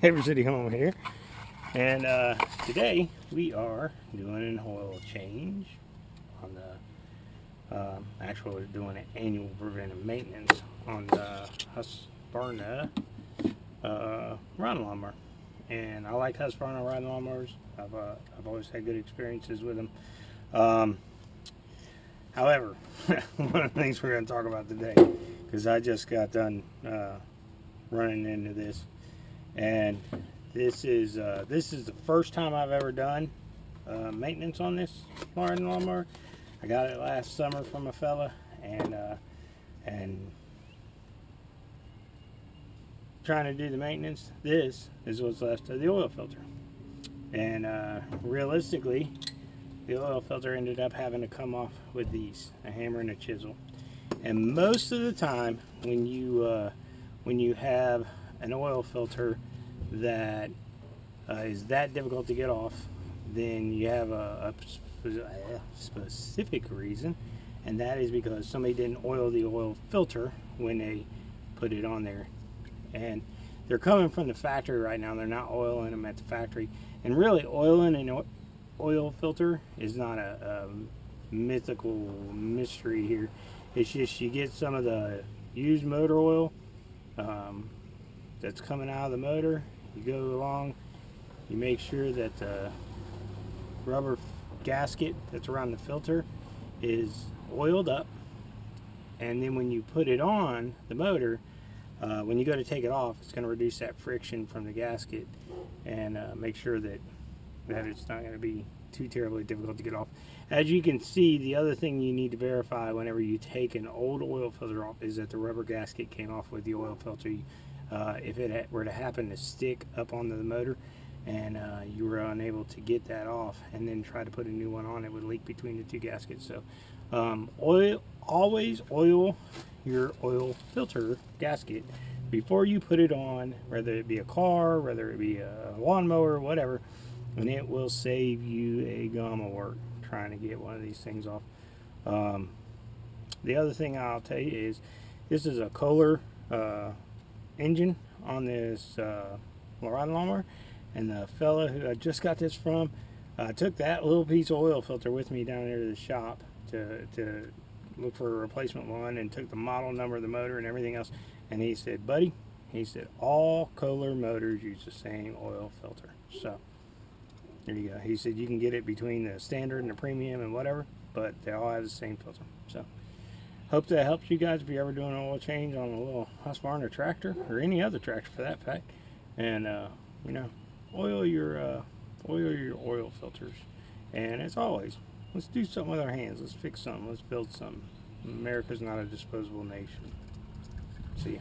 Tabor City Home here, and today we are doing an oil change on the actually doing an annual preventive maintenance on the Husqvarna riding lawnmower. And I like Husqvarna riding lawnmowers. I've always had good experiences with them. However, one of the things we're going to talk about today, because I just got done running into this, and this is the first time I've ever done maintenance on this riding lawnmower. I got it last summer from a fella, and trying to do the maintenance. This is what's left of the oil filter, and realistically, the oil filter ended up having to come off with these, a hammer and a chisel. And most of the time, when you have an oil filter that is that difficult to get off, then you have a specific reason, and that is because somebody didn't oil the oil filter when they put it on there. And they're coming from the factory right now. They're not oiling them at the factory. And really, oiling an oil filter is not a mythical mystery here. It's just you get some of the used motor oil that's coming out of the motor. You go along, you make sure that the rubber gasket that's around the filter is oiled up, and then when you put it on the motor, when you go to take it off, it's going to reduce that friction from the gasket and make sure that it's not going to be too terribly difficult to get off. As you can see, the other thing you need to verify whenever you take an old oil filter off is that the rubber gasket came off with the oil filter. If it were to happen to stick up onto the motor and you were unable to get that off and then try to put a new one on, it would leak between the two gaskets. So always oil your oil filter gasket before you put it on, whether it be a car, whether it be a lawnmower, whatever, and it will save you a gum of work trying to get one of these things off. The other thing I'll tell you is this is a Kohler engine on this riding lawnmower, and the fella who I just got this from took that little piece of oil filter with me down there to the shop to look for a replacement one, and took the model number of the motor and everything else, and he said, buddy, he said all Kohler motors use the same oil filter. So there you go. He said you can get it between the standard and the premium and whatever, but they all have the same filter. So hope that helps you guys if you're ever doing an oil change on a little Husqvarna tractor, or any other tractor for that fact. And you know, oil your oil filters. And as always, let's do something with our hands. Let's fix something. Let's build something. America's not a disposable nation. See ya.